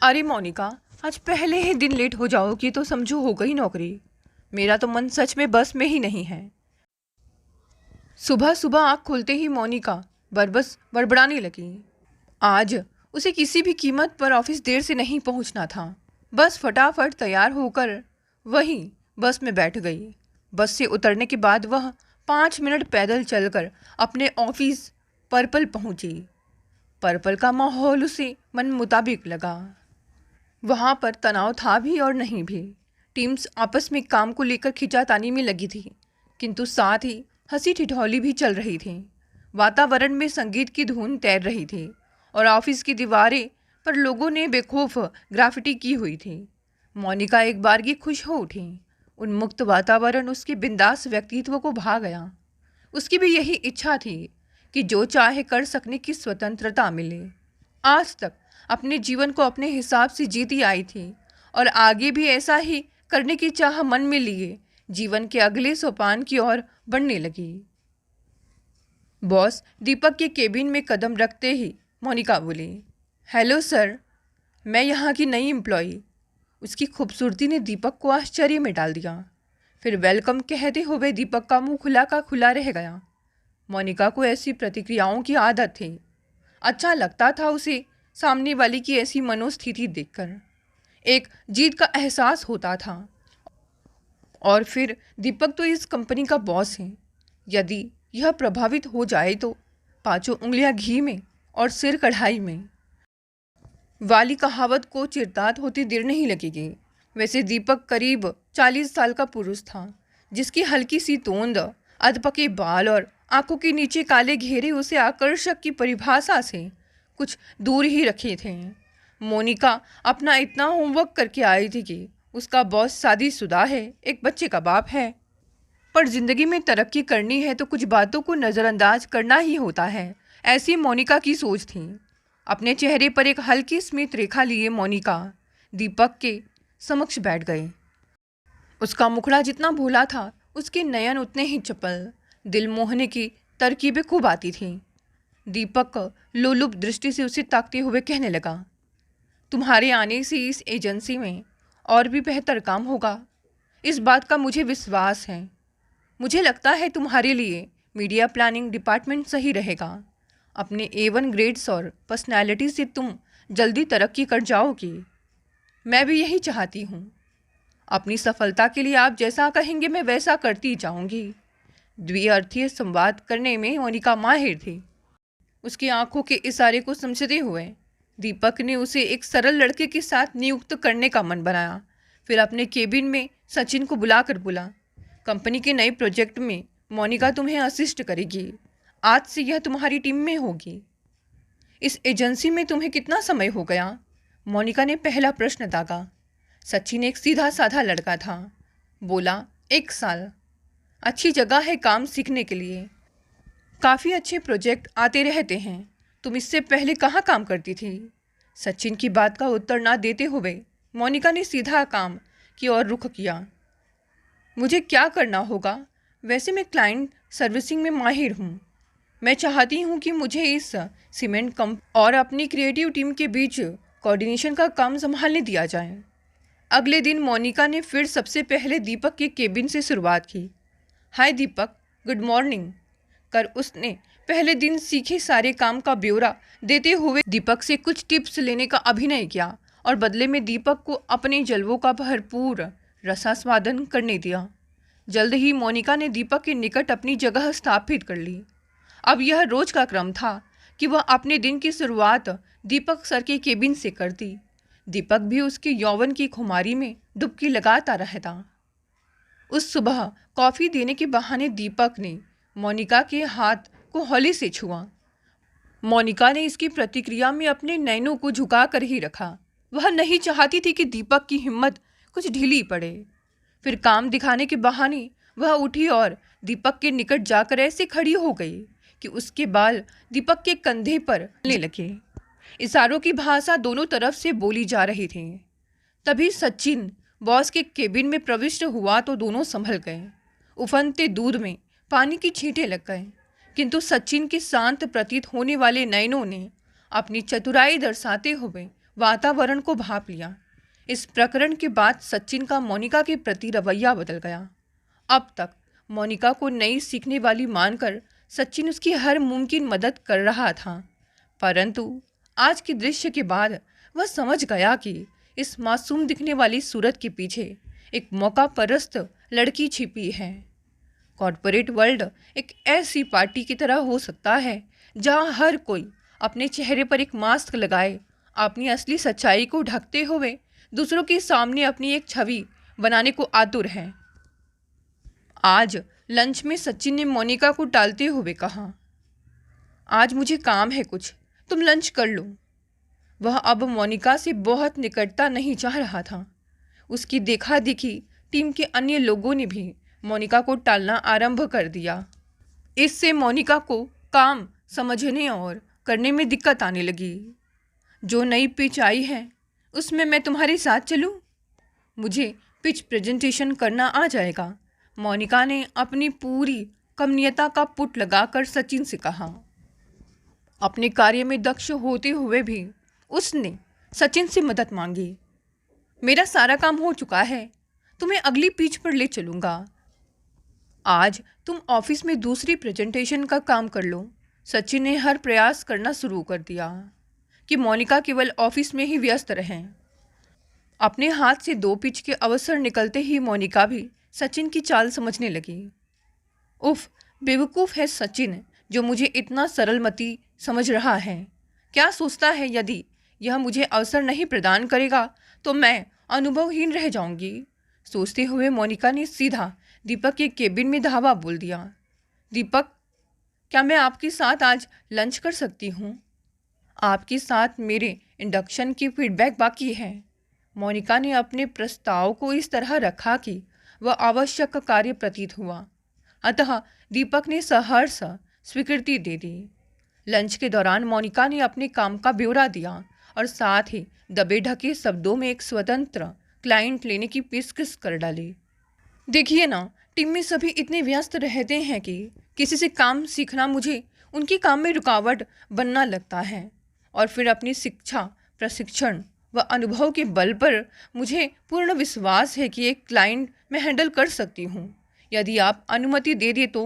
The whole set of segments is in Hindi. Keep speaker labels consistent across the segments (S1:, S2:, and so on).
S1: अरे मोनिका, आज पहले ही दिन लेट हो जाओगी तो समझो हो गई नौकरी। मेरा तो मन सच में बस में ही नहीं है। सुबह सुबह आँख खुलते ही मोनिका बरबस बड़बड़ाने लगी। आज उसे किसी भी कीमत पर ऑफिस देर से नहीं पहुंचना था। बस फटाफट तैयार होकर वहीं बस में बैठ गई। बस से उतरने के बाद वह 5 मिनट पैदल चलकर अपने ऑफिस पर्पल पहुंची। पर्पल का माहौल उसे मन मुताबिक लगा। वहाँ पर तनाव था भी और नहीं भी। टीम्स आपस में काम को लेकर खिंचातानी में लगी थी, किंतु साथ ही हंसी ठिठौली भी चल रही थी। वातावरण में संगीत की धुन तैर रही थी और ऑफिस की दीवारें पर लोगों ने बेखौफ ग्राफिटी की हुई थी। मोनिका एक बारगी खुश हो उठी। उन्मुक्त वातावरण उसके बिंदास व्यक्तित्व को भा गया। उसकी भी यही इच्छा थी कि जो चाहे कर सकने की स्वतंत्रता मिले। आज तक अपने जीवन को अपने हिसाब से जीती आई थी और आगे भी ऐसा ही करने की चाह मन में लिए जीवन के अगले सोपान की ओर बढ़ने लगी। बॉस दीपक के केबिन में कदम रखते ही मोनिका बोली, हेलो सर, मैं यहाँ की नई एम्प्लॉई। उसकी खूबसूरती ने दीपक को आश्चर्य में डाल दिया। फिर वेलकम कहते हुए दीपक का मुंह खुला का खुला रह गया। मोनिका को ऐसी प्रतिक्रियाओं की आदत थी। अच्छा लगता था उसे सामने वाले की ऐसी मनोस्थिति देखकर। एक जीत का एहसास होता था। और फिर दीपक तो इस कंपनी का बॉस है। यदि यह प्रभावित हो जाए तो 5 उंगलियां घी में और सिर कढ़ाई में वाली कहावत को चिरतात होती देर नहीं लगेगी। वैसे दीपक करीब 40 साल का पुरुष था, जिसकी हल्की सी तोंद, अधपके बाल और आंखों के नीचे काले घेरे उसे आकर्षक की परिभाषा से कुछ दूर ही रखे थे। मोनिका अपना इतना होमवर्क करके आई थी कि उसका बॉस शादीशुदा है, एक बच्चे का बाप है। पर जिंदगी में तरक्की करनी है तो कुछ बातों को नज़रअंदाज करना ही होता है, ऐसी मोनिका की सोच थी। अपने चेहरे पर एक हल्की स्मित रेखा लिए मोनिका दीपक के समक्ष बैठ गए। उसका मुखड़ा जितना भोला था, उसके नयन उतने ही चपल। दिल मोहने की तरकीबें खूब आती थीं। दीपक लोलुप दृष्टि से उसे ताकते हुए कहने लगा, तुम्हारे आने से इस एजेंसी में और भी बेहतर काम होगा, इस बात का मुझे विश्वास है। मुझे लगता है तुम्हारे लिए मीडिया प्लानिंग डिपार्टमेंट सही रहेगा। अपने A1 ग्रेड्स और पर्सनैलिटी से तुम जल्दी तरक्की कर जाओगी। मैं भी यही चाहती हूँ। अपनी सफलता के लिए आप जैसा कहेंगे मैं वैसा करती जाऊँगी। द्विअर्थीय संवाद करने में मोनिका माहिर थी। उसकी आंखों के इशारे को समझते हुए दीपक ने उसे एक सरल लड़के के साथ नियुक्त करने का मन बनाया। फिर अपने केबिन में सचिन को बुलाकर बोला, कंपनी के नए प्रोजेक्ट में मोनिका तुम्हें असिस्ट करेगी। आज से यह तुम्हारी टीम में होगी। इस एजेंसी में तुम्हें कितना समय हो गया? मोनिका ने पहला प्रश्न दागा। सचिन एक सीधा साधा लड़का था। बोला, 1 साल। अच्छी जगह है काम सीखने के लिए। काफ़ी अच्छे प्रोजेक्ट आते रहते हैं। तुम इससे पहले कहाँ काम करती थी? सचिन की बात का उत्तर ना देते हुए मोनिका ने सीधा काम की ओर रुख किया। मुझे क्या करना होगा? वैसे मैं क्लाइंट सर्विसिंग में माहिर हूँ। मैं चाहती हूँ कि मुझे इस सीमेंट कंप और अपनी क्रिएटिव टीम के बीच कोऑर्डिनेशन का काम संभालने दिया जाए। अगले दिन मोनिका ने फिर सबसे पहले दीपक के केबिन से शुरुआत की। हाय दीपक, गुड मॉर्निंग कर उसने पहले दिन सीखे सारे काम का ब्यौरा देते हुए दीपक से कुछ टिप्स लेने का अभिनय किया और बदले में दीपक को अपने जलवों का भरपूर रसास्वादन करने दिया। जल्द ही मोनिका ने दीपक के निकट अपनी जगह स्थापित कर ली। अब यह रोज का क्रम था कि वह अपने दिन की शुरुआत दीपक सर के केबिन से करती। दीपक भी उसके यौवन की खुमारी में डुबकी लगाता रहता। उस सुबह कॉफ़ी देने के बहाने दीपक ने मोनिका के हाथ को हौले से छुआ। मोनिका ने इसकी प्रतिक्रिया में अपने नैनों को झुका कर ही रखा। वह नहीं चाहती थी कि दीपक की हिम्मत कुछ ढीली पड़े। फिर काम दिखाने के बहाने वह उठी और दीपक के निकट जाकर ऐसे खड़ी हो गई कि उसके बाल दीपक के कंधे पर हिलने लगे। इशारों की भाषा दोनों तरफ से बोली जा रही थी। तभी सचिन बॉस के केबिन में प्रविष्ट हुआ तो दोनों संभल गए। उफनते दूध में पानी की छींटे लग गए, किंतु सचिन के शांत प्रतीत होने वाले नयनों ने अपनी चतुराई दर्शाते हुए वातावरण को भांप लिया। इस प्रकरण के बाद सचिन का मोनिका के प्रति रवैया बदल गया। अब तक मोनिका को नई सीखने वाली मानकर सचिन उसकी हर मुमकिन मदद कर रहा था, परंतु आज के दृश्य के बाद वह समझ गया कि इस मासूम दिखने वाली सूरत के पीछे एक मौका परस्त लड़की छिपी है। कॉर्पोरेट वर्ल्ड एक ऐसी पार्टी की तरह हो सकता है जहां हर कोई अपने चेहरे पर एक मास्क लगाए अपनी असली सच्चाई को ढकते हुए दूसरों के सामने अपनी एक छवि बनाने को आतुर है। आज लंच में सचिन ने मोनिका को टालते हुए कहा, आज मुझे काम है कुछ, तुम लंच कर लो। वह अब मोनिका से बहुत निकटता नहीं चाह रहा था। उसकी देखा देखी टीम के अन्य लोगों ने भी मोनिका को टालना आरंभ कर दिया। इससे मोनिका को काम समझने और करने में दिक्कत आने लगी। जो नई पिच आई है उसमें मैं तुम्हारे साथ चलूं? मुझे पिच प्रेजेंटेशन करना आ जाएगा, मोनिका ने अपनी पूरी कमनीयता का पुट लगाकर सचिन से कहा। अपने कार्य में दक्ष होते हुए भी उसने सचिन से मदद मांगी। मेरा सारा काम हो चुका है, तुम्हें अगली पिच पर ले चलूँगा। आज तुम ऑफिस में दूसरी प्रेजेंटेशन का काम कर लो। सचिन ने हर प्रयास करना शुरू कर दिया कि मोनिका केवल ऑफिस में ही व्यस्त रहें। अपने हाथ से 2 पिच के अवसर निकलते ही मोनिका भी सचिन की चाल समझने लगी। उफ, बेवकूफ़ है सचिन जो मुझे इतना सरलमती समझ रहा है। क्या सोचता है यदि यह मुझे अवसर नहीं प्रदान करेगा तो मैं अनुभवहीन रह जाऊंगी। सोचते हुए मोनिका ने सीधा दीपक के केबिन में धावा बोल दिया। दीपक, क्या मैं आपके साथ आज लंच कर सकती हूँ? आपके साथ मेरे इंडक्शन की फीडबैक बाकी है। मोनिका ने अपने प्रस्ताव को इस तरह रखा कि वह आवश्यक कार्य प्रतीत हुआ, अतः दीपक ने सहर्ष स्वीकृति दे दी। लंच के दौरान मोनिका ने अपने काम का ब्यौरा दिया और साथ ही दबे ढके शब्दों में एक स्वतंत्र क्लाइंट लेने की पेशकश कर डाली। देखिए ना, टीम में सभी इतने व्यस्त रहते हैं कि किसी से काम सीखना मुझे उनके काम में रुकावट बनना लगता है, और फिर अपनी शिक्षा, प्रशिक्षण व अनुभव के बल पर मुझे पूर्ण विश्वास है कि एक क्लाइंट मैं हैंडल कर सकती हूँ, यदि आप अनुमति दे दें तो।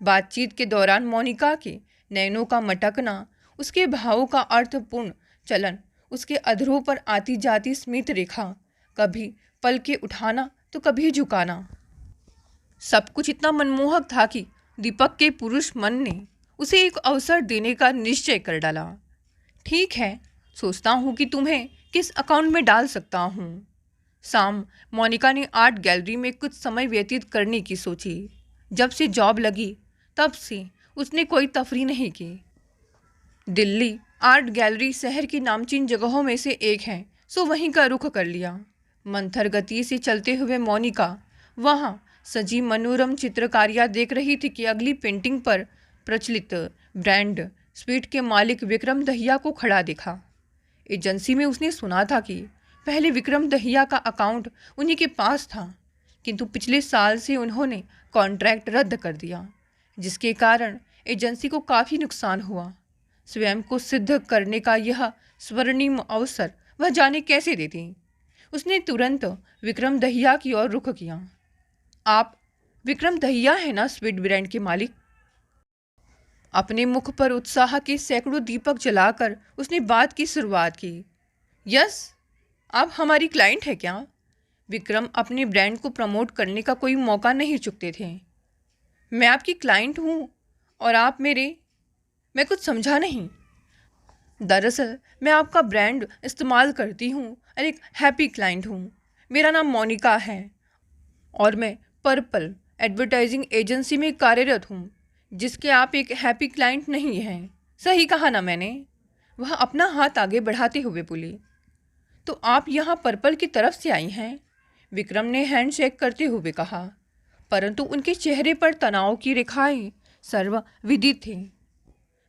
S1: बातचीत के दौरान मोनिका के नैनों का मटकना, उसके भावों का अर्थपूर्ण चलन, उसके अधरों पर आती जाती स्मित रेखा, कभी पलके उठाना तो कभी झुकाना, सब कुछ इतना मनमोहक था कि दीपक के पुरुष मन ने उसे एक अवसर देने का निश्चय कर डाला। ठीक है, सोचता हूँ कि तुम्हें किस अकाउंट में डाल सकता हूँ। शाम मोनिका ने आर्ट गैलरी में कुछ समय व्यतीत करने की सोची। जब से जॉब लगी तब से उसने कोई तफरी नहीं की। दिल्ली आर्ट गैलरी शहर की नामचीन जगहों में से एक है, सो वहीं का रुख कर लिया। मंथर गति से चलते हुए मोनिका वहाँ सजी मनोरम चित्रकारियाँ देख रही थी कि अगली पेंटिंग पर प्रचलित ब्रांड स्वीट के मालिक विक्रम दहिया को खड़ा देखा। एजेंसी में उसने सुना था कि पहले विक्रम दहिया का अकाउंट उन्हीं के पास था, किंतु पिछले साल से उन्होंने कॉन्ट्रैक्ट रद्द कर दिया, जिसके कारण एजेंसी को काफ़ी नुकसान हुआ। स्वयं को सिद्ध करने का यह स्वर्णिम अवसर वह जाने कैसे देती। उसने तुरंत विक्रम दहिया की ओर रुख किया। आप विक्रम दहिया है ना, स्वीट ब्रांड के मालिक? अपने मुख पर उत्साह के सैकड़ों दीपक जलाकर उसने बात की शुरुआत की। यस, आप हमारी क्लाइंट है क्या? विक्रम अपने ब्रांड को प्रमोट करने का कोई मौका नहीं चुकते थे। मैं आपकी क्लाइंट हूँ और आप मेरे? मैं कुछ समझा नहीं। दरअसल मैं आपका ब्रांड इस्तेमाल करती हूँ और एक हैप्पी क्लाइंट हूँ। मेरा नाम मोनिका है और मैं पर्पल एडवर्टाइजिंग एजेंसी में कार्यरत हूँ, जिसके आप एक हैप्पी क्लाइंट नहीं हैं। सही कहा ना मैंने? वह अपना हाथ आगे बढ़ाते हुए बोली। तो आप यहाँ पर्पल की तरफ से आई हैं? विक्रम ने हैंडशेक करते हुए कहा, परंतु उनके चेहरे पर तनाव की रेखाएं सर्वविदित थीं।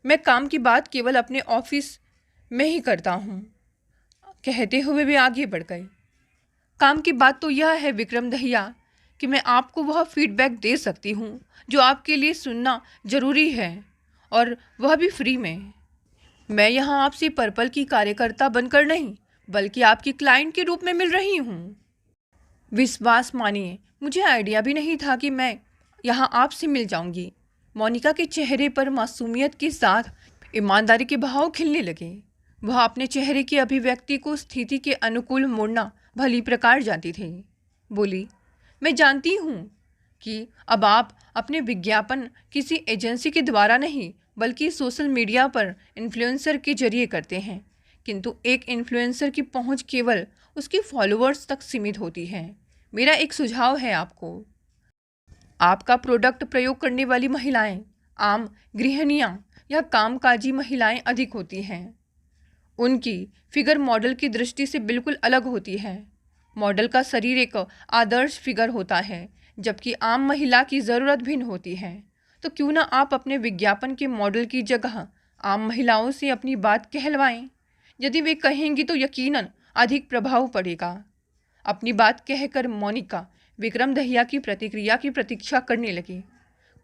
S1: मैं काम की बात केवल अपने ऑफिस में ही करता हूँ, कहते हुए वे आगे बढ़ गए। काम की बात तो यह है विक्रम दहिया कि मैं आपको वह फीडबैक दे सकती हूँ जो आपके लिए सुनना जरूरी है, और वह भी फ्री में। मैं यहाँ आपसे पर्पल की कार्यकर्ता बनकर नहीं, बल्कि आपकी क्लाइंट के रूप में मिल रही हूँ। विश्वास मानिए, मुझे आइडिया भी नहीं था कि मैं यहाँ आपसे मिल जाऊंगी। मोनिका के चेहरे पर मासूमियत के साथ ईमानदारी के भाव खिलने लगे। वह अपने चेहरे की अभिव्यक्ति को स्थिति के अनुकूल मोड़ना भली प्रकार जानती थी। बोली, मैं जानती हूँ कि अब आप अपने विज्ञापन किसी एजेंसी के द्वारा नहीं, बल्कि सोशल मीडिया पर इन्फ्लुएंसर के जरिए करते हैं, किंतु एक इन्फ्लुएंसर की पहुंच केवल उसके फॉलोअर्स तक सीमित होती है। मेरा एक सुझाव है आपको। आपका प्रोडक्ट प्रयोग करने वाली महिलाएं आम गृहिणियां या कामकाजी महिलाएं अधिक होती हैं। उनकी फिगर मॉडल की दृष्टि से बिल्कुल अलग होती है। मॉडल का शरीर एक आदर्श फिगर होता है, जबकि आम महिला की ज़रूरत भिन्न होती है। तो क्यों ना आप अपने विज्ञापन के मॉडल की जगह आम महिलाओं से अपनी बात कहलवाएं। यदि वे कहेंगी तो यकीनन अधिक प्रभाव पड़ेगा। अपनी बात कहकर मोनिका विक्रम दहिया की प्रतिक्रिया की प्रतीक्षा करने लगी।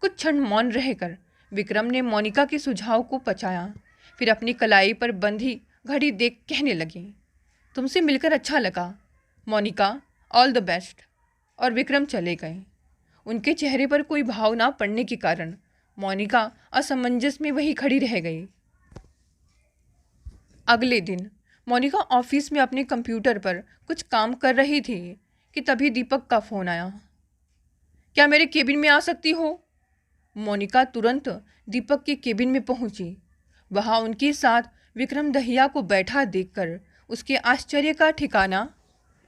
S1: कुछ क्षण मौन रहकर विक्रम ने मोनिका के सुझाव को पचाया, फिर अपनी कलाई पर बंधी घड़ी देख कहने लगी, तुमसे मिलकर अच्छा लगा मोनिका, ऑल द बेस्ट। और विक्रम चले गए। उनके चेहरे पर कोई भाव ना पड़ने के कारण मोनिका असमंजस में वहीं खड़ी रह गई। अगले दिन मोनिका ऑफिस में अपने कंप्यूटर पर कुछ काम कर रही थी कि तभी दीपक का फ़ोन आया। क्या मेरे केबिन में आ सकती हो? मोनिका तुरंत दीपक के केबिन में पहुंची। वहां उनके साथ विक्रम दहिया को बैठा देखकर उसके आश्चर्य का ठिकाना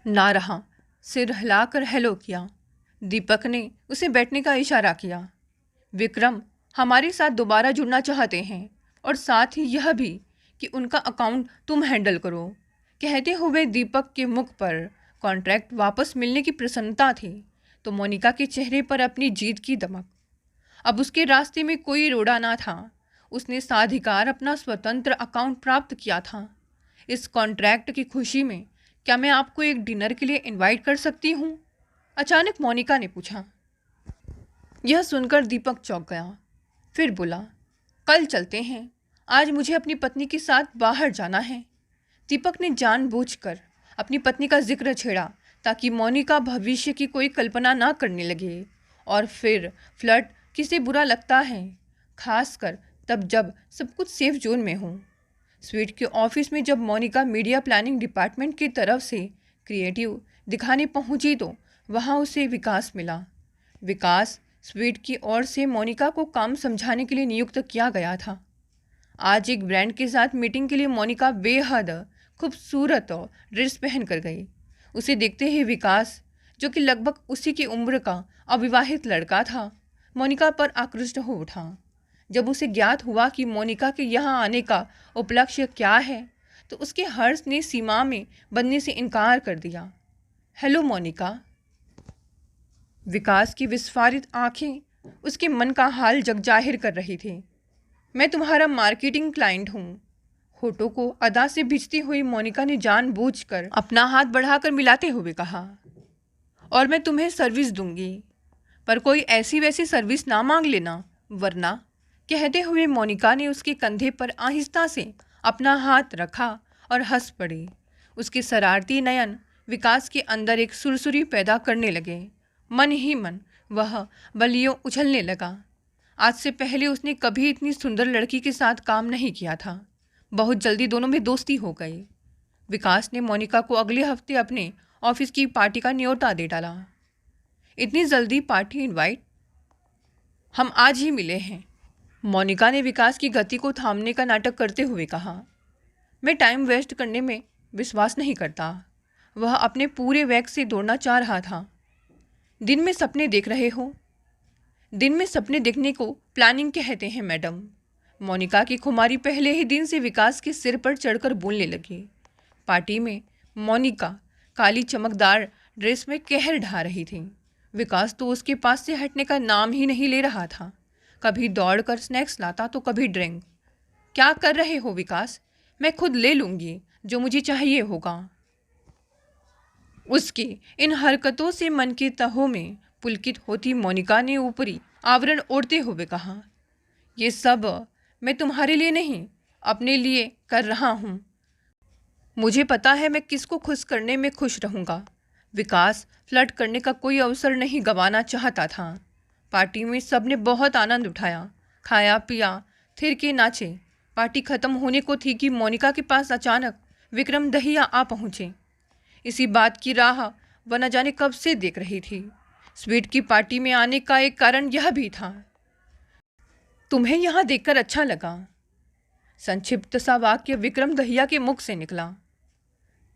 S1: ना रहा। सिर हिलाकर हेलो किया। दीपक ने उसे बैठने का इशारा किया। विक्रम हमारे साथ दोबारा जुड़ना चाहते हैं और साथ ही यह भी कि उनका अकाउंट तुम हैंडल करो। कहते हुए दीपक के मुख पर कॉन्ट्रैक्ट वापस मिलने की प्रसन्नता थी, तो मोनिका के चेहरे पर अपनी जीत की दमक। अब उसके रास्ते में कोई रोड़ा ना था। उसने साधिकार अपना स्वतंत्र अकाउंट प्राप्त किया था। इस कॉन्ट्रैक्ट की खुशी में क्या मैं आपको एक डिनर के लिए इनवाइट कर सकती हूँ? अचानक मोनिका ने पूछा। यह सुनकर दीपक चौंक गया, फिर बोला, कल चलते हैं, आज मुझे अपनी पत्नी के साथ बाहर जाना है। दीपक ने जानबूझकर अपनी पत्नी का जिक्र छेड़ा ताकि मोनिका भविष्य की कोई कल्पना ना करने लगे। और फिर फ्लर्ट किसे बुरा लगता है, खासकर तब जब सब कुछ सेफ जोन में हो। स्वीट के ऑफिस में जब मोनिका मीडिया प्लानिंग डिपार्टमेंट की तरफ से क्रिएटिव दिखाने पहुंची तो वहां उसे विकास मिला। विकास स्वीट की ओर से मोनिका को काम समझाने के लिए नियुक्त किया गया था। आज एक ब्रांड के साथ मीटिंग के लिए मोनिका बेहद खूबसूरत ड्रेस पहन कर गई। उसे देखते ही विकास, जो कि लगभग उसी की उम्र का अविवाहित लड़का था, मोनिका पर आकृष्ट हो उठा। जब उसे ज्ञात हुआ कि मोनिका के यहाँ आने का उपलक्ष्य क्या है, तो उसके हर्ष ने सीमा में बनने से इनकार कर दिया। हेलो मोनिका। विकास की विस्फारित आंखें उसके मन का हाल जग जाहिर कर रही थी। मैं तुम्हारा मार्केटिंग क्लाइंट हूँ। होठों को अदा से भिजती हुई मोनिका ने जानबूझकर अपना हाथ बढ़ाकर मिलाते हुए कहा, और मैं तुम्हें सर्विस दूंगी, पर कोई ऐसी वैसी सर्विस ना मांग लेना, वरना। कहते हुए मोनिका ने उसके कंधे पर आहिस्ता से अपना हाथ रखा और हंस पड़ी। उसके शरारती नयन विकास के अंदर एक सुरसुरी पैदा करने लगे। मन ही मन वह बलियों उछलने लगा। आज से पहले उसने कभी इतनी सुंदर लड़की के साथ काम नहीं किया था। बहुत जल्दी दोनों में दोस्ती हो गई। विकास ने मोनिका को अगले हफ्ते अपने ऑफिस की पार्टी का न्योता दे डाला। इतनी जल्दी पार्टी इनवाइट? हम आज ही मिले हैं। मोनिका ने विकास की गति को थामने का नाटक करते हुए कहा। मैं टाइम वेस्ट करने में विश्वास नहीं करता। वह अपने पूरे वेग से दौड़ना चाह रहा था। दिन में सपने देख रहे हो? दिन में सपने देखने को प्लानिंग कहते हैं मैडम। मोनिका की खुमारी पहले ही दिन से विकास के सिर पर चढ़कर बोलने लगी। पार्टी में मोनिका काली चमकदार ड्रेस में कहर ढा रही थी। विकास तो उसके पास से हटने का नाम ही नहीं ले रहा था। कभी दौड़कर स्नैक्स लाता तो कभी ड्रिंक। क्या कर रहे हो विकास? मैं खुद ले लूँगी जो मुझे चाहिए होगा। उसकी इन हरकतों से मन के तहों में पुलकित होती मोनिका ने ऊपरी आवरण ओढ़ते हुए कहा, ये सब मैं तुम्हारे लिए नहीं, अपने लिए कर रहा हूँ। मुझे पता है मैं किसको खुश करने में खुश रहूँगा। विकास फ्लर्ट करने का कोई अवसर नहीं गंवाना चाहता था। पार्टी में सबने बहुत आनंद उठाया, खाया पिया, थिर के नाचे। पार्टी खत्म होने को थी कि मोनिका के पास अचानक विक्रम दहिया आ पहुँचे। इसी बात की राह वह न जाने कब से देख रही थी। स्वीट की पार्टी में आने का एक कारण यह भी था। तुम्हें यहाँ देखकर अच्छा लगा। संक्षिप्त सा वाक्य विक्रम दहिया के मुख से निकला।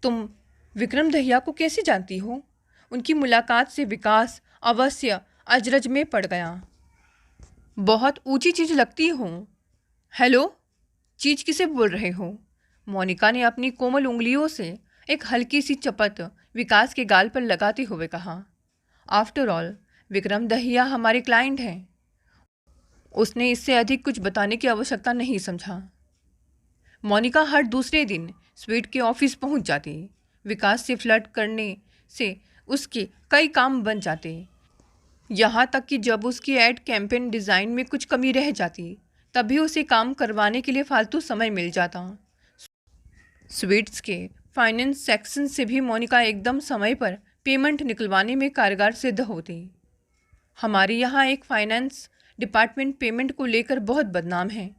S1: तुम विक्रम दहिया को कैसे जानती हो? उनकी मुलाकात से विकास अवश्य अजरज में पड़ गया। बहुत ऊंची चीज लगती हो। हेलो, चीज किसे बोल रहे हो? मोनिका ने अपनी कोमल उंगलियों से एक हल्की सी चपत विकास के गाल पर लगाते हुए कहा। आफ्टर ऑल विक्रम दहिया हमारे क्लाइंट हैं। उसने इससे अधिक कुछ बताने की आवश्यकता नहीं समझा। मोनिका हर दूसरे दिन स्वीट के ऑफिस पहुंच जाती। विकास से फ्लर्ट करने से उसके कई काम बन जाते। यहाँ तक कि जब उसकी एड कैंपेन डिज़ाइन में कुछ कमी रह जाती तभी उसे काम करवाने के लिए फालतू समय मिल जाता। स्वीट्स के फाइनेंस सेक्शन से भी मोनिका एकदम समय पर पेमेंट निकलवाने में कारगर सिद्ध होती। हमारे यहाँ एक फाइनेंस डिपार्टमेंट पेमेंट को लेकर बहुत बदनाम है,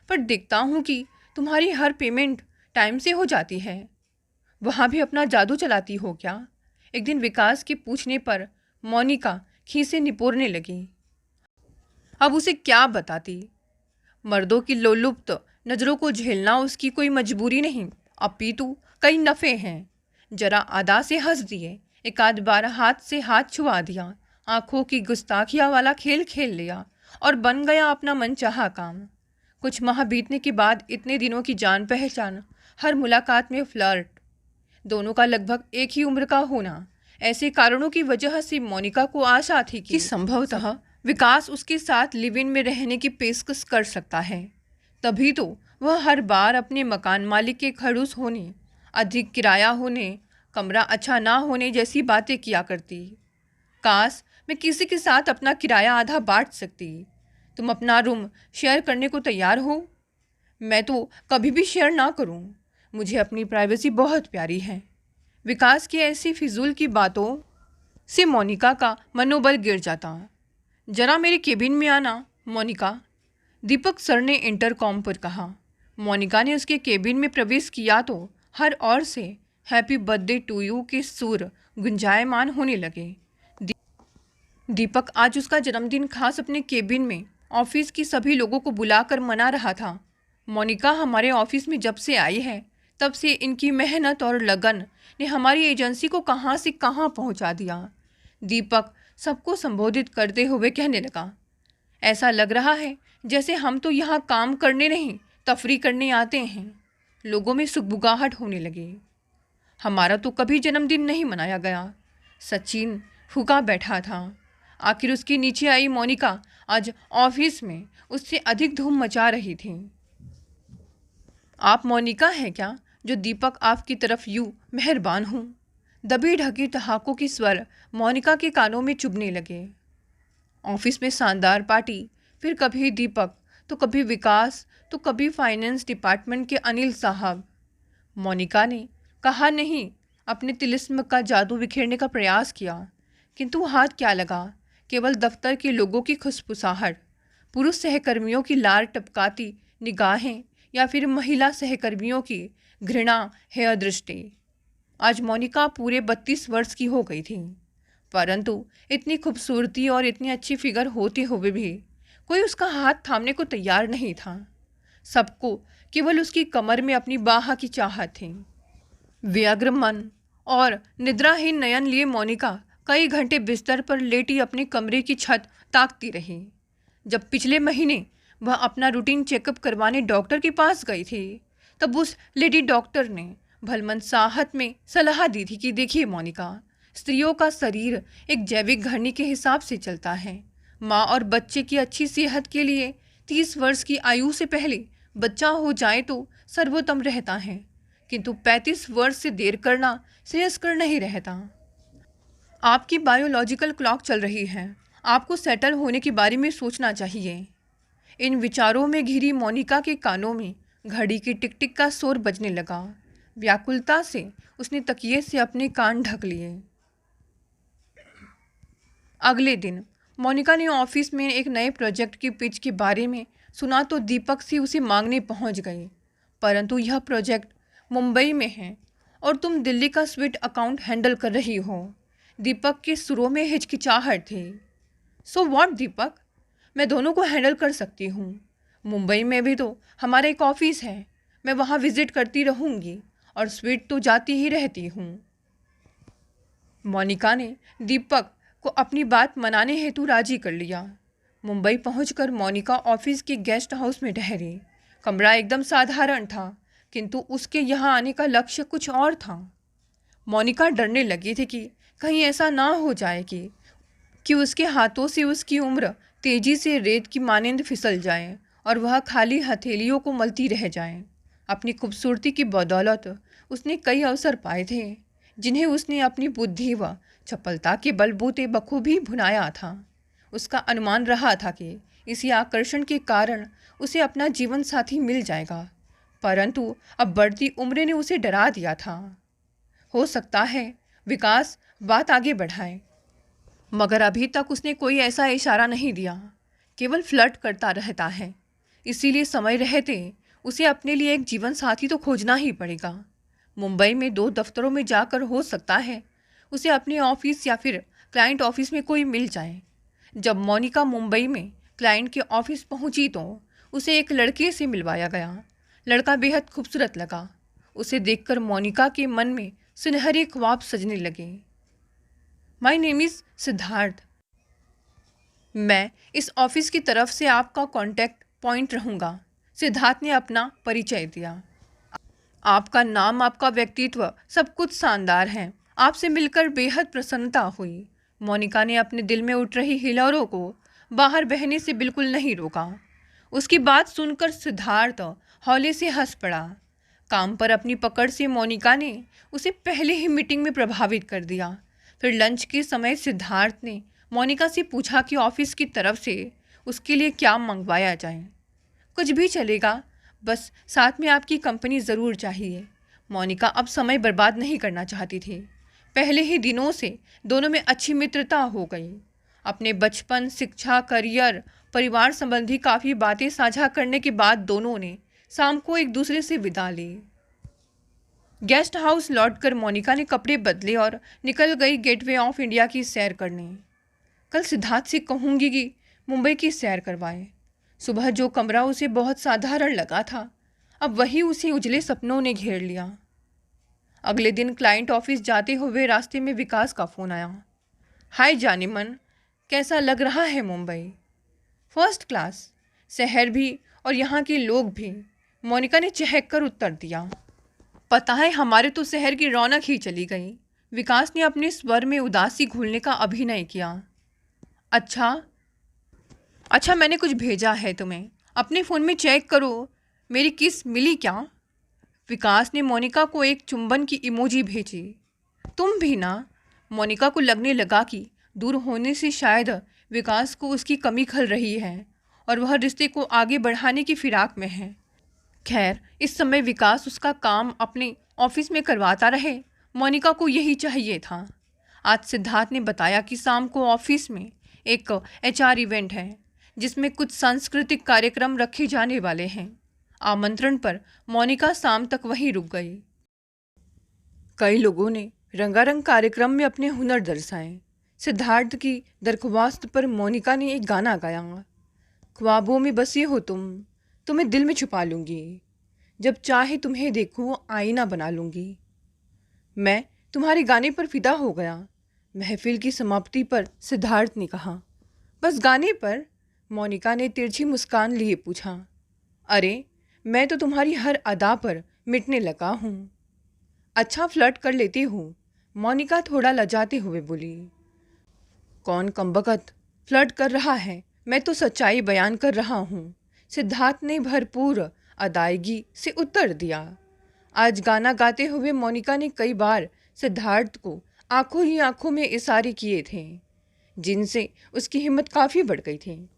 S1: पर देखता हूँ कि तुम्हारी हर पेमेंट टाइम से हो जाती है। वहाँ भी अपना जादू चलाती हो क्या? एक दिन विकास के पूछने पर मोनिका खीसे निपोरने लगी। अब उसे क्या बताती? मर्दों की लोलुप्त नज़रों को झेलना उसकी कोई मजबूरी नहीं, अपितु कई नफ़े हैं। जरा अदा से हंस दिए, एक आध बार हाथ से हाथ छुआ दिया, आंखों की गुस्ताखिया वाला खेल खेल लिया और बन गया अपना मनचाहा काम। कुछ माह बीतने के बाद इतने दिनों की जान पहचान, हर मुलाकात में फ्लर्ट, दोनों का लगभग एक ही उम्र का होना, ऐसे कारणों की वजह से मोनिका को आशा थी कि संभवतः विकास उसके साथ लिव इन में रहने की पेशकश कर सकता है। तभी तो वह हर बार अपने मकान मालिक के खड़ूस होने, अधिक किराया होने, कमरा अच्छा ना होने जैसी बातें किया करती। काश मैं किसी के साथ अपना किराया आधा बांट सकती। तुम अपना रूम शेयर करने को तैयार हो? मैं तो कभी भी शेयर ना करूं। मुझे अपनी प्राइवेसी बहुत प्यारी है। विकास की ऐसी फिजूल की बातों से मोनिका का मनोबल गिर जाता। जरा मेरे केबिन में आना, मोनिका, दीपक सर ने इंटरकॉम पर कहा। मोनिका ने उसके केबिन में प्रवेश किया तो हर ओर से हैप्पी बर्थडे टू यू के सुर गुंजायमान होने लगे। दीपक आज उसका जन्मदिन खास अपने केबिन में ऑफिस की सभी लोगों को बुलाकर मना रहा था। मोनिका हमारे ऑफिस में जब से आई है तब से इनकी मेहनत और लगन ने हमारी एजेंसी को कहाँ से कहाँ पहुँचा दिया। दीपक सबको संबोधित करते हुए कहने लगा। ऐसा लग रहा है जैसे हम तो यहाँ काम करने नहीं तफरी करने आते हैं। लोगों में सुगबुगाहट होने लगी। हमारा तो कभी जन्मदिन नहीं मनाया गया। सचिन फूका बैठा था। आखिर उसकी नीचे आई मोनिका आज ऑफिस में उससे अधिक धूम मचा रही थी। आप मोनिका हैं क्या जो दीपक आपकी तरफ यूं मेहरबान हूँ? दबी ढकी ठहाकों की स्वर मोनिका के कानों में चुभने लगे। ऑफिस में शानदार पार्टी, फिर कभी दीपक तो कभी विकास तो कभी फाइनेंस डिपार्टमेंट के अनिल साहब। मोनिका ने कहा नहीं अपने तिलिस्म का जादू बिखेरने का प्रयास किया, किंतु हाथ क्या लगा। केवल दफ्तर के लोगों की खुसफुसाहट, पुरुष सहकर्मियों की लार टपकाती निगाहें या फिर महिला सहकर्मियों की घृणा हेय दृष्टि। आज मोनिका पूरे 32 वर्ष की हो गई थी, परंतु इतनी खूबसूरती और इतनी अच्छी फिगर होते हुए भी कोई उसका हाथ थामने को तैयार नहीं था। सबको केवल उसकी कमर में अपनी बाह की चाहत थी। व्यग्र मन और निद्राहीन नयन लिए मोनिका कई घंटे बिस्तर पर लेटी अपने कमरे की छत ताकती रही। जब पिछले महीने वह अपना रूटीन चेकअप करवाने डॉक्टर के पास गई थी तब उस लेडी डॉक्टर ने भलमनसाहत में सलाह दी थी कि देखिए मोनिका, स्त्रियों का शरीर एक जैविक घड़नी के हिसाब से चलता है। माँ और बच्चे की अच्छी सेहत के लिए 30 वर्ष की आयु से पहले बच्चा हो जाए तो सर्वोत्तम रहता है, किंतु 35 वर्ष से देर करना श्रेयस्कर नहीं रहता। आपकी बायोलॉजिकल क्लॉक चल रही है, आपको सेटल होने के बारे में सोचना चाहिए। इन विचारों में घिरी मोनिका के कानों में घड़ी की टिक टिक का शोर बजने लगा। व्याकुलता से उसने तकिए से अपने कान ढक लिए। अगले दिन मोनिका ने ऑफिस में एक नए प्रोजेक्ट की पिच के बारे में सुना तो दीपक से उसे मांगने पहुंच गई। परंतु यह प्रोजेक्ट मुंबई में है और तुम दिल्ली का स्वीट अकाउंट हैंडल कर रही हो। दीपक के सुरों में हिचकिचाहट थी। सो व्हाट दीपक, मैं दोनों को हैंडल कर सकती हूँ। मुंबई में भी तो हमारा एक ऑफिस है, मैं वहाँ विजिट करती रहूँगी और स्वीट तो जाती ही रहती हूँ। मोनिका ने दीपक को अपनी बात मनाने हेतु राजी कर लिया। मुंबई पहुंचकर मोनिका ऑफिस के गेस्ट हाउस में ठहरी। कमरा एकदम साधारण था, किंतु उसके यहाँ आने का लक्ष्य कुछ और था। मोनिका डरने लगी थी कि कहीं ऐसा ना हो जाए कि उसके हाथों से उसकी उम्र तेजी से रेत की मानिंद फिसल जाए और वह खाली हथेलियों को मलती रह जाए। अपनी खूबसूरती की बदौलत उसने कई अवसर पाए थे, जिन्हें उसने अपनी बुद्धि व चपलता के बलबूते बखूबी भुनाया था। उसका अनुमान रहा था कि इसी आकर्षण के कारण उसे अपना जीवन साथी मिल जाएगा, परंतु अब बढ़ती उम्र ने उसे डरा दिया था। हो सकता है विकास बात आगे बढ़ाए, मगर अभी तक उसने कोई ऐसा इशारा नहीं दिया, केवल फ्लर्ट करता रहता है। इसीलिए समय रहते उसे अपने लिए एक जीवन साथी तो खोजना ही पड़ेगा। मुंबई में 2 दफ्तरों में जाकर हो सकता है उसे अपने ऑफिस या फिर क्लाइंट ऑफिस में कोई मिल जाए। जब मोनिका मुंबई में क्लाइंट के ऑफिस पहुंची तो उसे एक लड़के से मिलवाया गया। लड़का बेहद खूबसूरत लगा। उसे देखकर मोनिका के मन में सुनहरे ख्वाब सजने लगे। My name is Siddharth. मैं इस ऑफिस की तरफ से आपका कॉन्टैक्ट पॉइंट रहूँगा। सिद्धार्थ ने अपना परिचय दिया। आपका नाम, आपका व्यक्तित्व सब कुछ शानदार है। आपसे मिलकर बेहद प्रसन्नता हुई। मोनिका ने अपने दिल में उठ रही हिलोरों को बाहर बहने से बिल्कुल नहीं रोका। उसकी बात सुनकर सिद्धार्थ हौले से हंस पड़ा। काम पर अपनी पकड़ से मोनिका ने उसे पहले ही मीटिंग में प्रभावित कर दिया। फिर लंच के समय सिद्धार्थ ने मोनिका से पूछा कि ऑफिस की तरफ से उसके लिए क्या मंगवाया जाए। कुछ भी चलेगा, बस साथ में आपकी कंपनी ज़रूर चाहिए। मोनिका अब समय बर्बाद नहीं करना चाहती थी। पहले ही दिनों से दोनों में अच्छी मित्रता हो गई। अपने बचपन, शिक्षा, करियर, परिवार संबंधी काफ़ी बातें साझा करने के बाद दोनों ने शाम को एक दूसरे से विदा ली। गेस्ट हाउस लौटकर मोनिका ने कपड़े बदले और निकल गई गेटवे ऑफ इंडिया की सैर करने। कल सिद्धार्थ से कहूँगी कि मुंबई की सैर करवाए। सुबह जो कमरा उसे बहुत साधारण लगा था, अब वही उसे उजले सपनों ने घेर लिया। अगले दिन क्लाइंट ऑफिस जाते हुए रास्ते में विकास का फ़ोन आया। हाय जानेमन, कैसा लग रहा है मुंबई? फर्स्ट क्लास, शहर भी और यहाँ के लोग भी, मोनिका ने चहक कर उत्तर दिया। पता है, हमारे तो शहर की रौनक ही चली गई। विकास ने अपने स्वर में उदासी घोलने का अभिनय किया। अच्छा, मैंने कुछ भेजा है तुम्हें, अपने फ़ोन में चेक करो। मेरी किस मिली क्या? विकास ने मोनिका को एक चुंबन की इमोजी भेजी। तुम भी ना? मोनिका को लगने लगा कि दूर होने से शायद विकास को उसकी कमी खल रही है और वह रिश्ते को आगे बढ़ाने की फिराक में है। खैर, इस समय विकास उसका काम अपने ऑफिस में करवाता रहे, मोनिका को यही चाहिए था। आज सिद्धार्थ ने बताया कि शाम को ऑफिस में एक HR इवेंट है, जिसमें कुछ सांस्कृतिक कार्यक्रम रखे जाने वाले हैं। आमंत्रण पर मोनिका शाम तक वहीं रुक गई। कई लोगों ने रंगारंग कार्यक्रम में अपने हुनर दर्शाए। सिद्धार्थ की दरख्वास्त पर मोनिका ने एक गाना गाया। ख्वाबों में बसी हो तुम, तुम्हें दिल में छुपा लूँगी, जब चाहे तुम्हें देखूँ आईना बना लूँगी। मैं तुम्हारे गाने पर फिदा हो गया। महफिल की समाप्ति पर सिद्धार्थ ने कहा। बस गाने पर? मोनिका ने तिरछी मुस्कान लिए पूछा। अरे, मैं तो तुम्हारी हर अदा पर मिटने लगा हूँ। अच्छा, फ्लर्ट कर लेती हूँ, मोनिका थोड़ा लजाते हुए बोली। कौन कमबख्त फ्लर्ट कर रहा है, मैं तो सच्चाई बयान कर रहा हूँ, सिद्धार्थ ने भरपूर अदायगी से उत्तर दिया। आज गाना गाते हुए मोनिका ने कई बार सिद्धार्थ को आंखों ही आंखों में इशारे किए थे, जिनसे उसकी हिम्मत काफ़ी बढ़ गई थी।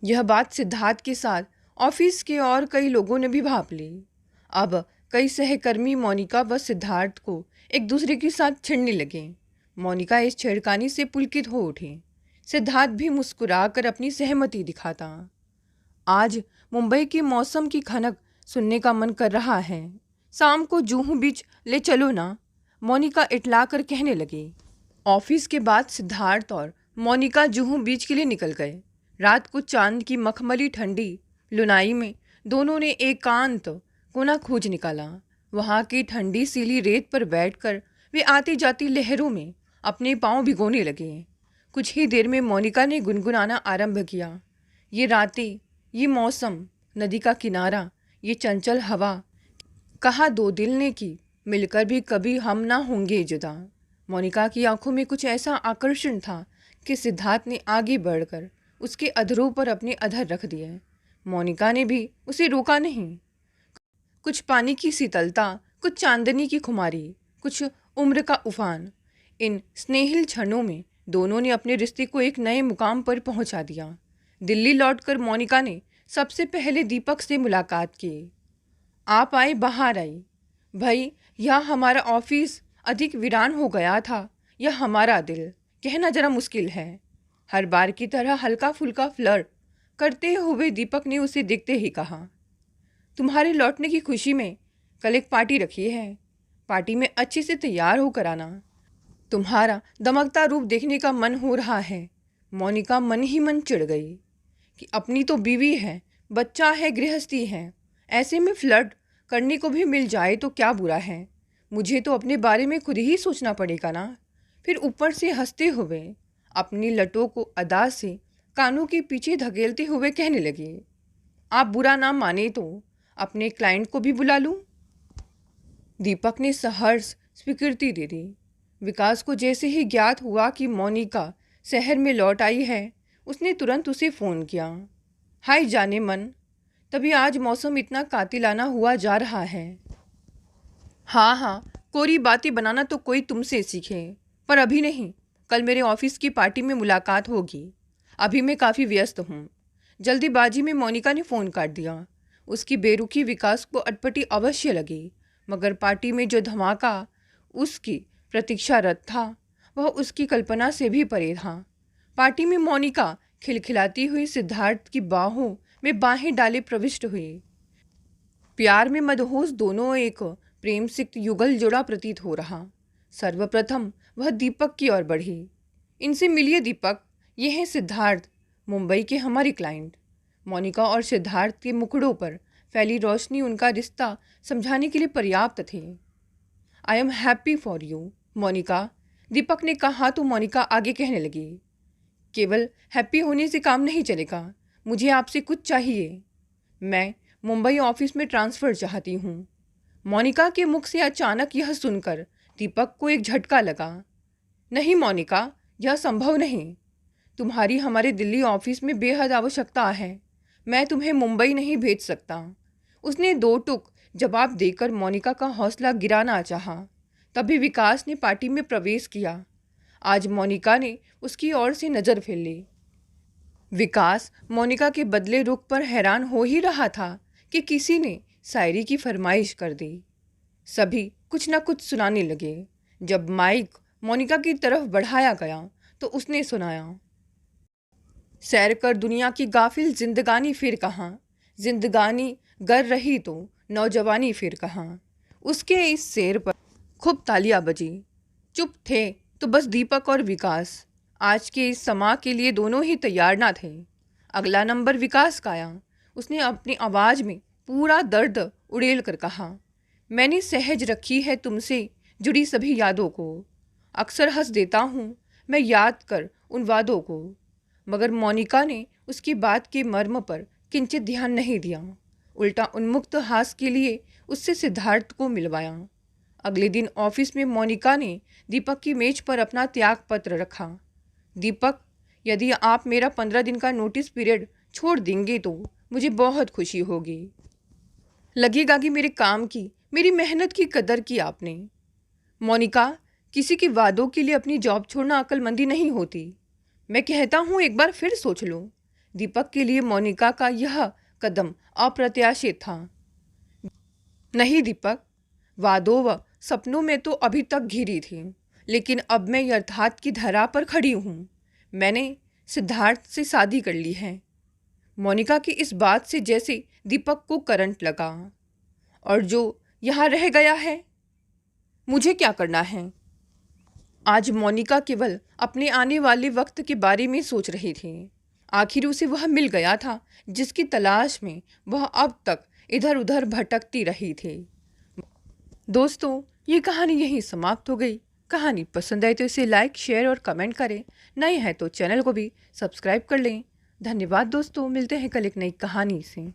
S1: यह बात सिद्धार्थ के साथ ऑफिस के और कई लोगों ने भी भाप ली। अब कई सहकर्मी मोनिका व सिद्धार्थ को एक दूसरे के साथ छिड़ने लगे। मोनिका इस छेड़खानी से पुलकित हो उठी। सिद्धार्थ भी मुस्कुराकर अपनी सहमति दिखाता। आज मुंबई के मौसम की खनक सुनने का मन कर रहा है। शाम को जूहू बीच ले चलो ना, मोनिका इटला कर कहने लगी। ऑफिस के बाद सिद्धार्थ और मोनिका जूहू बीच के लिए निकल गए। रात को चांद की मखमली ठंडी लुनाई में दोनों ने एकांत कोना खोज निकाला। वहाँ की ठंडी सीली रेत पर बैठकर वे आती जाती लहरों में अपने पांव भिगोने लगे। कुछ ही देर में मोनिका ने गुनगुनाना आरंभ किया। ये रातें, ये मौसम, नदी का किनारा, ये चंचल हवा, कहा दो दिल ने कि मिलकर भी कभी हम ना होंगे जुदा। मोनिका की आंखों में कुछ ऐसा आकर्षण था कि सिद्धार्थ ने आगे बढ़कर उसके अधरों पर अपने अधर रख दिए। मोनिका ने भी उसे रोका नहीं। कुछ पानी की शीतलता, कुछ चांदनी की खुमारी, कुछ उम्र का उफान, इन स्नेहिल क्षणों में दोनों ने अपने रिश्ते को एक नए मुकाम पर पहुंचा दिया। दिल्ली लौटकर मोनिका ने सबसे पहले दीपक से मुलाकात की। आप आए, बाहर आई। भाई, यह हमारा ऑफिस अधिक वीरान हो गया था, यह हमारा दिल, कहना जरा मुश्किल है। हर बार की तरह हल्का फुल्का फ्लर्ट करते हुए दीपक ने उसे देखते ही कहा, तुम्हारे लौटने की खुशी में कल एक पार्टी रखी है। पार्टी में अच्छे से तैयार होकर आना। तुम्हारा दमकता रूप देखने का मन हो रहा है। मोनिका मन ही मन चिढ़ गई कि अपनी तो बीवी है, बच्चा है, गृहस्थी है, ऐसे में फ्लर्ट करने को भी मिल जाए तो क्या बुरा है। मुझे तो अपने बारे में खुद ही सोचना पड़ेगा ना। फिर ऊपर से हंसते हुए अपनी लटों को अदा से कानों के पीछे धकेलते हुए कहने लगे, आप बुरा ना माने तो अपने क्लाइंट को भी बुला लूं। दीपक ने सहर्ष स्वीकृति दे दी। विकास को जैसे ही ज्ञात हुआ कि मोनिका शहर में लौट आई है, उसने तुरंत उसे फ़ोन किया। हाय जाने मन, तभी आज मौसम इतना कातिलाना हुआ जा रहा है। हाँ, कोरी बातें बनाना तो कोई तुमसे सीखे, पर अभी नहीं। कल मेरे ऑफिस की पार्टी में मुलाकात होगी। अभी मैं काफ़ी व्यस्त हूँ। जल्दीबाजी में मोनिका ने फ़ोन काट दिया। उसकी बेरुखी विकास को अटपटी अवश्य लगी, मगर पार्टी में जो धमाका उसकी प्रतीक्षारत था वह उसकी कल्पना से भी परे था। पार्टी में मोनिका खिलखिलाती हुई सिद्धार्थ की बाहों में बाहें डाले प्रविष्ट हुई। प्यार में मदहोश दोनों एक प्रेम सिक्त युगल जोड़ा प्रतीत हो रहा। सर्वप्रथम वह दीपक की ओर बढ़ी। इनसे मिलिए दीपक, ये हैं सिद्धार्थ, मुंबई के हमारे क्लाइंट। मोनिका और सिद्धार्थ के मुखड़ों पर फैली रोशनी उनका रिश्ता समझाने के लिए पर्याप्त थे। I am happy for you Monika, Deepak ने कहा तो मोनिका आगे कहने लगी, केवल हैप्पी होने से काम नहीं चलेगा, मुझे आपसे कुछ चाहिए। मैं मुंबई ऑफिस में ट्रांसफ़र चाहती हूँ। मोनिका के मुख से अचानक यह सुनकर दीपक को एक झटका लगा। नहीं मोनिका, यह संभव नहीं। तुम्हारी हमारे दिल्ली ऑफिस में बेहद आवश्यकता है। मैं तुम्हें मुंबई नहीं भेज सकता। उसने दो टुक जवाब देकर मोनिका का हौसला गिराना चाहा। तभी विकास ने पार्टी में प्रवेश किया। आज मोनिका ने उसकी ओर से नज़र फेर ली। विकास मोनिका के बदले रुख पर हैरान हो ही रहा था कि किसी ने शायरी की फरमाइश कर दी। सभी कुछ न कुछ सुनाने लगे। जब माइक मोनिका की तरफ बढ़ाया गया तो उसने सुनाया, सैर कर दुनिया की गाफिल जिंदगानी फिर कहाँ, जिंदगानी गर रही तो नौजवानी फिर कहाँ। उसके इस शेर पर खूब तालियां बजी। चुप थे तो बस दीपक और विकास। आज के इस समा के लिए दोनों ही तैयार ना थे। अगला नंबर विकास का आया। उसने अपनी आवाज़ में पूरा दर्द उड़ेल कर कहा, मैंने सहज रखी है तुमसे जुड़ी सभी यादों को। अक्सर हंस देता हूँ मैं याद कर उन वादों को। मगर मोनिका ने उसकी बात के मर्म पर किंचित ध्यान नहीं दिया। उल्टा उन्मुक्त हास के लिए उससे सिद्धार्थ को मिलवाया। अगले दिन ऑफिस में मोनिका ने दीपक की मेज पर अपना त्याग पत्र रखा। दीपक, यदि आप मेरा 15 दिन का नोटिस पीरियड छोड़ देंगे तो मुझे बहुत खुशी होगी। लगेगा कि मेरे काम की, मेरी मेहनत की कदर की आपने। मोनिका, किसी के वादों के लिए अपनी जॉब छोड़ना अक्लमंदी नहीं होती। मैं कहता हूँ एक बार फिर सोच लो। दीपक के लिए मोनिका का यह कदम अप्रत्याशित था। नहीं दीपक, वादों व सपनों में तो अभी तक घिरी थी, लेकिन अब मैं यथार्थ की धरा पर खड़ी हूँ। मैंने सिद्धार्थ से शादी कर ली है। मोनिका की इस बात से जैसे दीपक को करंट लगा। और जो यहाँ रह गया है, मुझे क्या करना है? आज मोनिका केवल अपने आने वाले वक्त के बारे में सोच रही थी। आखिर उसे वह मिल गया था जिसकी तलाश में वह अब तक इधर उधर भटकती रही थी। दोस्तों, ये कहानी यहीं समाप्त हो गई। कहानी पसंद आए तो इसे लाइक, शेयर और कमेंट करें। नए हैं तो चैनल को भी सब्सक्राइब कर लें। धन्यवाद दोस्तों, मिलते हैं कल एक नई कहानी से।